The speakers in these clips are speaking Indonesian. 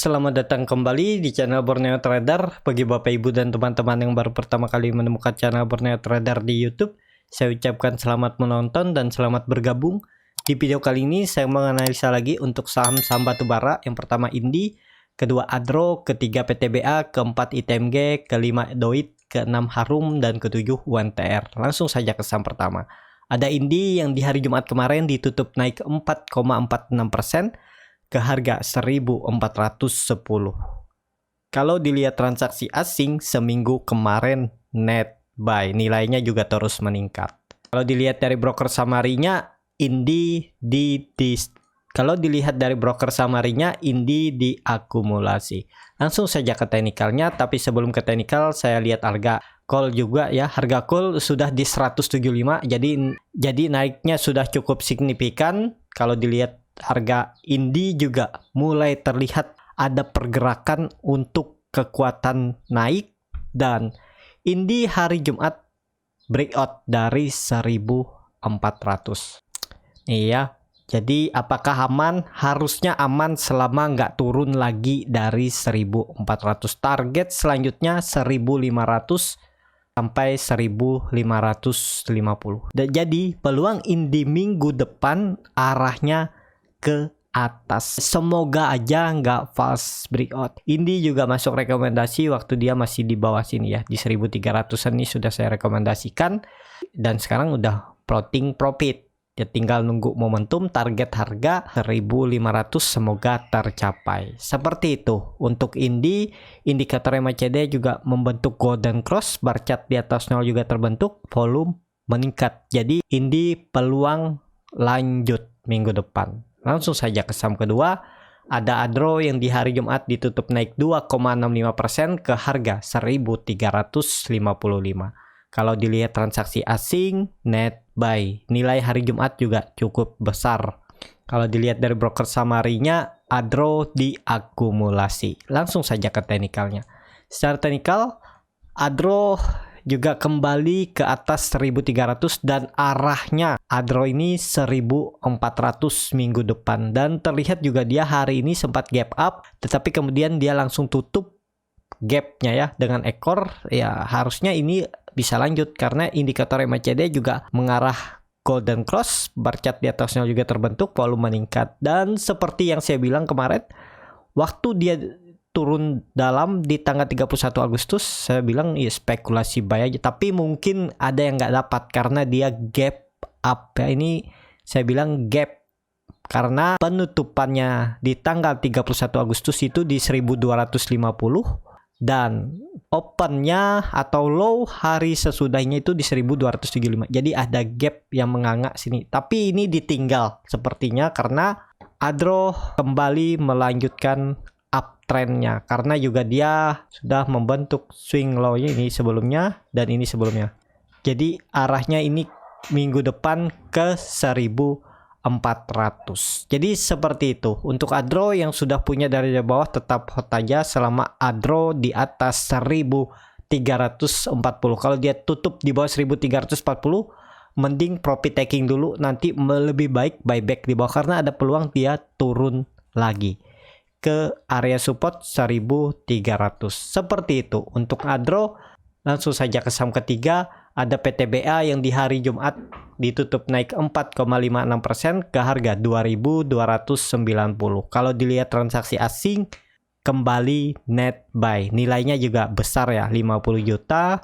selamat datang kembali di channel Borneo Trader. Bagi Bapak Ibu dan teman-teman yang baru pertama kali menemukan channel Borneo Trader di YouTube, saya ucapkan selamat menonton dan selamat bergabung. Di video kali ini saya menganalisa lagi untuk saham-saham batubara. Yang pertama Indi, kedua Adro, ketiga PTBA, keempat ITMG, kelima Doit, keenam Harum, dan ketujuh UNTR. Langsung saja ke saham pertama. Ada Indi yang di hari Jumat kemarin ditutup naik 4,46% ke harga 1410. Kalau dilihat transaksi asing seminggu kemarin net buy, nilainya juga terus meningkat. Kalau dilihat dari broker samarinya, Indi Indi diakumulasi. Langsung saja ke teknikalnya, tapi sebelum ke teknikal saya lihat harga call juga ya. Harga call sudah di 175, jadi naiknya sudah cukup signifikan. Kalau dilihat harga Indi juga mulai terlihat ada pergerakan untuk kekuatan naik, dan Indi hari Jumat breakout dari 1400. Iya, jadi apakah aman? Harusnya aman selama nggak turun lagi dari 1400. Target selanjutnya 1500 sampai 1550. Dan jadi peluang Indi minggu depan arahnya ke atas. Semoga aja nggak false breakout. Indi juga masuk rekomendasi waktu dia masih di bawah sini ya, di 1300-an ini sudah saya rekomendasikan, dan sekarang udah plotting profit. Ya tinggal nunggu momentum. Target harga 1500 semoga tercapai. Seperti itu untuk Indi. Indikator MACD juga membentuk golden cross, bar chart di atas 0 juga terbentuk, volume meningkat. Jadi Indi peluang lanjut minggu depan. Langsung saja ke saham kedua. Ada Adro yang di hari Jumat ditutup naik 2,65% ke harga 1355. Kalau dilihat transaksi asing net buy, nilai hari Jumat juga cukup besar. Kalau dilihat dari broker samarinya, Adro diakumulasi. Langsung saja ke teknikalnya. Secara teknikal, Adro juga kembali ke atas 1300 dan arahnya Adro ini 1400 minggu depan, dan terlihat juga dia hari ini sempat gap up, tetapi kemudian dia langsung tutup gapnya ya dengan ekor. Ya harusnya ini bisa lanjut karena indikator MACD juga mengarah golden cross, bar chart di atasnya juga terbentuk, volume meningkat. Dan seperti yang saya bilang kemarin waktu dia turun dalam di tanggal 31 Agustus, saya bilang ya spekulasi buy aja, tapi mungkin ada yang nggak dapat karena dia gap up ya. Ini saya bilang gap karena penutupannya di tanggal 31 Agustus itu di 1250 dan opennya atau low hari sesudahnya itu di 1275. Jadi ada gap yang menganga sini, tapi ini ditinggal sepertinya karena Adro kembali melanjutkan uptrendnya, karena juga dia sudah membentuk swing low ini sebelumnya dan ini sebelumnya. Jadi arahnya ini minggu depan ke 1400. Jadi seperti itu. Untuk Adro yang sudah punya dari bawah tetap hot aja selama Adro di atas 1340. Kalau dia tutup di bawah 1340, mending profit taking dulu, nanti lebih baik buyback di bawah karena ada peluang dia turun lagi ke area support 1300. Seperti itu untuk Adro. Langsung saja ke saham ketiga. Ada PTBA yang di hari Jumat ditutup naik 4,56% ke harga 2290. Kalau dilihat transaksi asing kembali net buy, nilainya juga besar ya, 50 juta.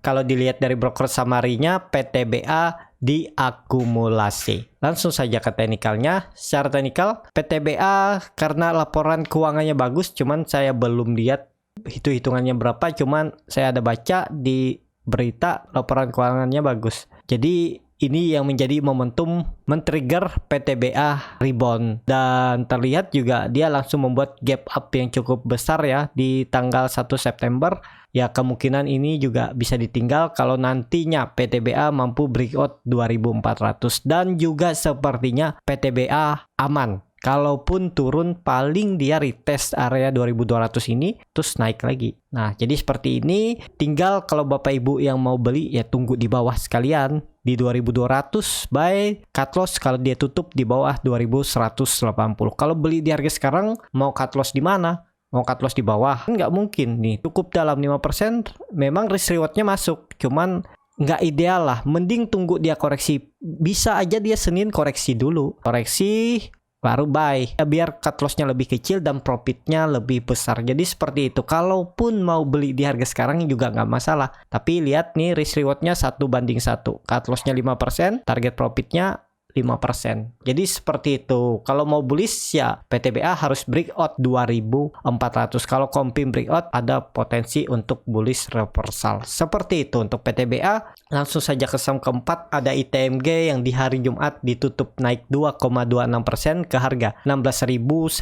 Kalau dilihat dari broker samarinya, PTBA diakumulasi. Langsung saja ke teknikalnya. Secara teknikal PTBA karena laporan keuangannya bagus, cuman saya belum lihat hitungannya berapa, cuman saya ada baca di berita laporan keuangannya bagus. Jadi ini yang menjadi momentum men-trigger PTBA rebound, dan terlihat juga dia langsung membuat gap up yang cukup besar ya di tanggal 1 September. Ya kemungkinan ini juga bisa ditinggal kalau nantinya PTBA mampu breakout 2400, dan juga sepertinya PTBA aman Kalaupun turun paling dia retest area 2200 ini terus naik lagi. Nah, jadi seperti ini. Tinggal kalau Bapak Ibu yang mau beli ya tunggu di bawah sekalian di 2200 buy, cut loss kalau dia tutup di bawah 2180. Kalau beli di harga sekarang mau cut loss di mana? Mau cut loss di bawah? Nggak mungkin nih. Cukup dalam 5%. Memang risk rewardnya masuk. Cuman nggak ideal lah. Mending tunggu dia koreksi. Bisa aja dia Senin koreksi dulu. Koreksi baru buy. Ya, biar cut loss-nya lebih kecil dan profitnya lebih besar. Jadi seperti itu. Kalaupun mau beli di harga sekarang juga nggak masalah. Tapi lihat nih risk rewardnya 1:1. Cut loss-nya 5%. Target profitnya 5%. Jadi seperti itu. Kalau mau bullish ya PTBA harus breakout 2400. Kalau Kompim breakout ada potensi untuk bullish reversal. Seperti itu untuk PTBA. Langsung saja ke saham keempat, ada ITMG yang di hari Jumat ditutup naik 2,26% ke harga 16.925.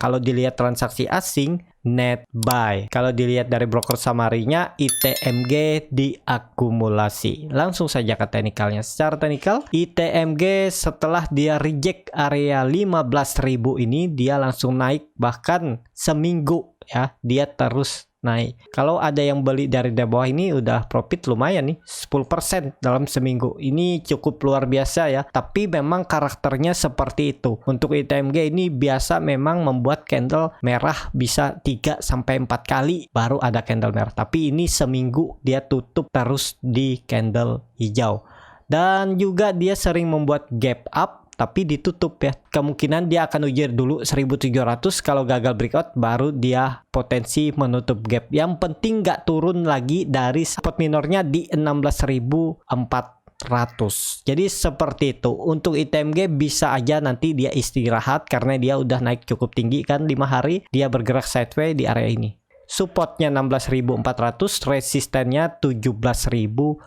Kalau dilihat transaksi asing net buy. Kalau dilihat dari broker summary-nya, ITMG diakumulasi. Langsung saja ke teknikalnya. Secara teknikal, ITMG setelah dia reject area 15.000 ini, dia langsung naik bahkan seminggu ya. Dia terus naik. Kalau ada yang beli dari bawah ini udah profit lumayan nih, 10% dalam seminggu. Ini cukup luar biasa ya. Tapi memang karakternya seperti itu. Untuk ITMG ini biasa memang membuat candle merah bisa 3-4 kali baru ada candle merah. Tapi ini seminggu dia tutup terus di candle hijau. Dan juga dia sering membuat gap up tapi ditutup ya. Kemungkinan dia akan uji dulu 1700. Kalau gagal breakout baru dia potensi menutup gap. Yang penting nggak turun lagi dari support minornya di 16.400. Jadi seperti itu. Untuk ITMG bisa aja nanti dia istirahat karena dia udah naik cukup tinggi kan 5 hari. Dia bergerak sideways di area ini. Supportnya 16.400, resistennya 17.250.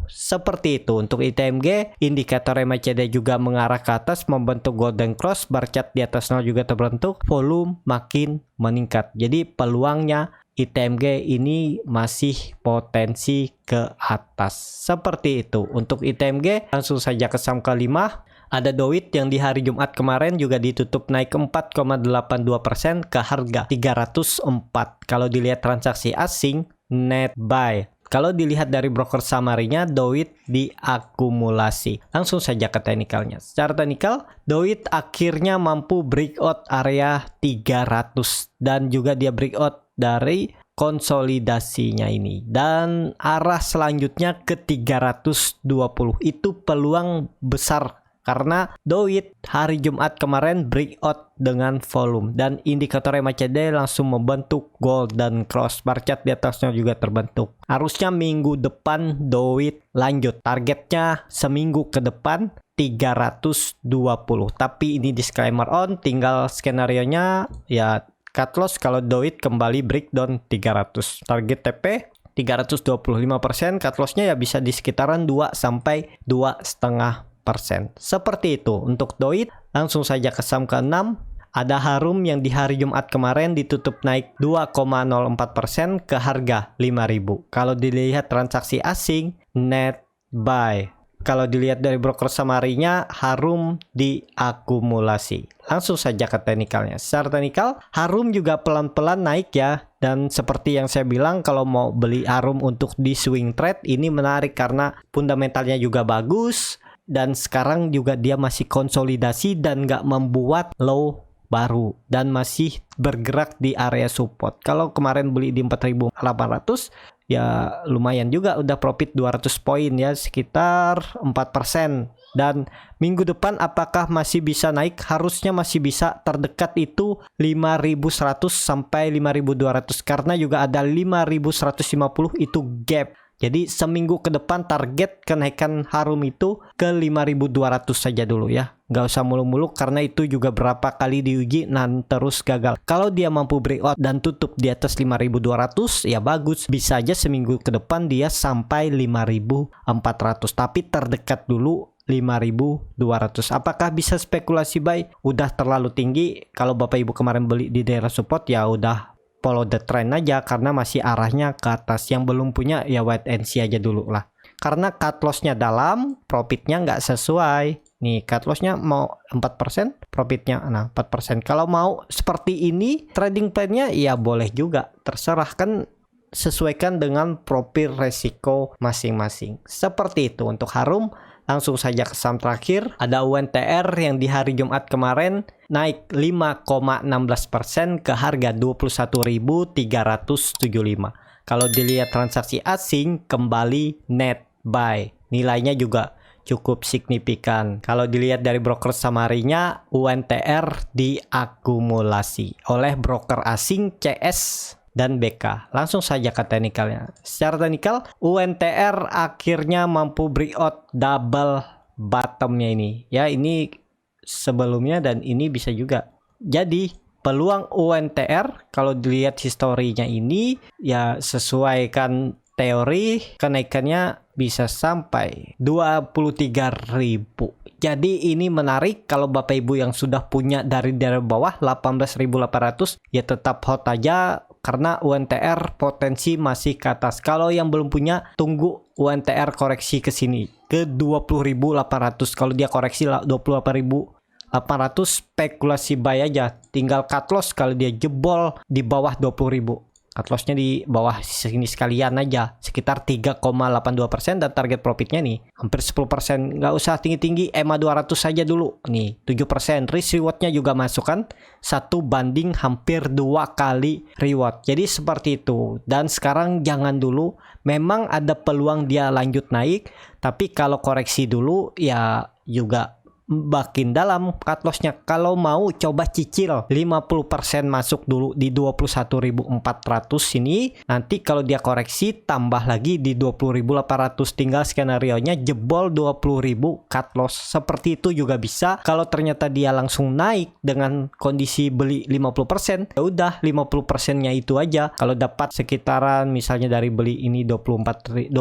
Seperti itu untuk ITMG. Indikator MACD juga mengarah ke atas membentuk golden cross, bar chart di atas 0 juga terbentuk, volume makin meningkat. Jadi peluangnya ITMG ini masih potensi ke atas. Seperti itu untuk ITMG. Langsung saja ke saham kelima. Ada Doit yang di hari Jumat kemarin juga ditutup naik 4,82% ke harga 304. Kalau dilihat transaksi asing, net buy. Kalau dilihat dari broker summary-nya, Doit diakumulasi. Langsung saja ke teknikalnya. Secara teknikal, Doit akhirnya mampu breakout area 300. Dan juga dia breakout dari konsolidasinya ini. Dan arah selanjutnya ke 320. Itu peluang besar. Karena Doit hari Jumat kemarin breakout dengan volume. Dan indikator MACD langsung membentuk golden cross. Bar chart di atasnya juga terbentuk. Harusnya minggu depan Doit lanjut. Targetnya seminggu ke depan 320. Tapi ini disclaimer on. Tinggal skenario-nya ya cut loss kalau Doit kembali breakdown 300. Target TP 325%. Cut loss-nya ya bisa di sekitaran 2-2,5%. Seperti itu untuk Doit. Langsung saja ke saham ke-6. Ada Harum yang di hari Jumat kemarin ditutup naik 2,04% ke harga 5.000. Kalau dilihat transaksi asing, net buy. Kalau dilihat dari broker summary-nya, Harum diakumulasi. Langsung saja ke teknikalnya. Secara teknikal, Harum juga pelan-pelan naik ya. Dan seperti yang saya bilang, kalau mau beli Harum untuk di swing trade, ini menarik karena fundamentalnya juga bagus. Dan sekarang juga dia masih konsolidasi dan nggak membuat low baru. Dan masih bergerak di area support. Kalau kemarin beli di 4.800, ya lumayan juga udah profit 200 poin ya. Sekitar 4%. Dan minggu depan apakah masih bisa naik? Harusnya masih bisa. Terdekat itu 5.100 sampai 5.200. Karena juga ada 5.150 itu gap. Jadi seminggu ke depan target kenaikan Harum itu ke 5.200 saja dulu ya. Nggak usah mulu-mulu karena itu juga berapa kali diuji dan terus gagal. Kalau dia mampu breakout dan tutup di atas 5.200 ya bagus. Bisa aja seminggu ke depan dia sampai 5.400. Tapi terdekat dulu 5.200. Apakah bisa spekulasi buy? Udah terlalu tinggi. Kalau Bapak Ibu kemarin beli di daerah support ya udah follow the trend aja karena masih arahnya ke atas. Yang belum punya ya wait and see aja dulu lah. Karena cut loss-nya dalam, profitnya nggak sesuai. Nih cut lossnya mau 4%, profitnya 4%. Kalau mau seperti ini trading plan-nya ya boleh juga, terserah, kan sesuaikan dengan profil resiko masing-masing. Seperti itu untuk Harum. Langsung saja ke saham terakhir, ada UNTR yang di hari Jumat kemarin naik 5,16% ke harga 21.375. Kalau dilihat transaksi asing kembali net buy, nilainya juga cukup signifikan. Kalau dilihat dari broker summary-nya, UNTR diakumulasi oleh broker asing CS dan BK. Langsung saja ke teknikalnya. Secara teknikal, UNTR akhirnya mampu breakout double bottomnya ini. Ya, ini sebelumnya dan ini bisa juga. Jadi, peluang UNTR kalau dilihat historinya ini ya sesuaikan teori, kenaikannya bisa sampai 23.000. Jadi ini menarik kalau Bapak Ibu yang sudah punya dari bawah 18.800 ya tetap hold aja karena UNTR potensi masih ke atas. Kalau yang belum punya tunggu UNTR koreksi ke sini ke 20.800. Kalau dia koreksi 28.800 spekulasi buy aja. Tinggal cut loss kalau dia jebol di bawah 20.000. Cut lossnya di bawah sini sekalian aja, sekitar 3,82% dan target profitnya nih hampir 10%. Nggak usah tinggi-tinggi, EMA 200 saja dulu nih, 7%. Risk rewardnya juga masuk kan, 1 banding hampir 2 kali reward. Jadi seperti itu. Dan sekarang jangan dulu, memang ada peluang dia lanjut naik, tapi kalau koreksi dulu ya juga makin dalam cut lossnya. Kalau mau coba cicil 50% masuk dulu di 21.400 ini, nanti kalau dia koreksi tambah lagi di 20.800, tinggal skenario nya jebol 20.000 cut loss. Seperti itu juga bisa. Kalau ternyata dia langsung naik dengan kondisi beli 50%, ya udah 50% nya itu aja. Kalau dapat sekitaran misalnya dari beli ini 21.400,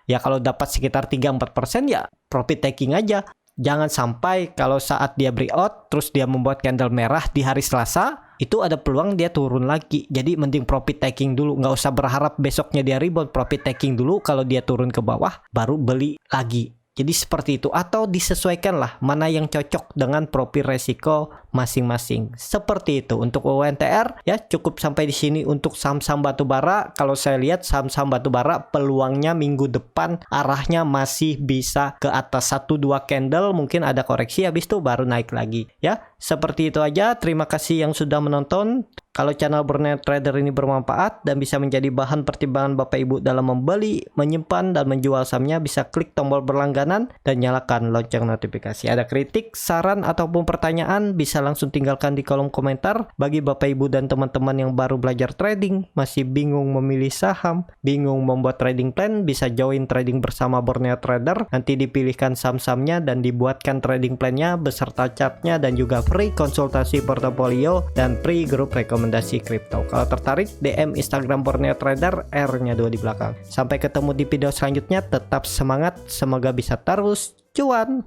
ya kalau dapat sekitar 3-4% ya profit taking aja. Jangan sampai kalau saat dia breakout terus dia membuat candle merah di hari Selasa, itu ada peluang dia turun lagi. Jadi mending profit taking dulu, nggak usah berharap besoknya dia rebound. Profit taking dulu, kalau dia turun ke bawah baru beli lagi. Jadi seperti itu, atau disesuaikan lah mana yang cocok dengan profil resiko masing-masing. Seperti itu untuk UNTR ya. Cukup sampai di sini untuk saham-saham batubara. Kalau saya lihat saham-saham batubara peluangnya minggu depan arahnya masih bisa ke atas 1-2 candle, mungkin ada koreksi habis itu baru naik lagi ya. Seperti itu aja. Terima kasih yang sudah menonton. Kalau channel Burnet Trader ini bermanfaat dan bisa menjadi bahan pertimbangan Bapak Ibu dalam membeli, menyimpan, dan menjual sahamnya, bisa klik tombol berlangganan dan nyalakan lonceng notifikasi. Ada kritik, saran, ataupun pertanyaan bisa langsung tinggalkan di kolom komentar. Bagi Bapak Ibu dan teman-teman yang baru belajar trading, masih bingung memilih saham, bingung membuat trading plan, bisa join trading bersama Burnet Trader. Nanti dipilihkan saham-sahamnya dan dibuatkan trading plannya beserta chartnya, dan juga free konsultasi portofolio dan free grup rekomendasi kripto. Kalau tertarik, DM Instagram Borneo Trader, R-nya 2 di belakang. Sampai ketemu di video selanjutnya, tetap semangat, semoga bisa terus cuan.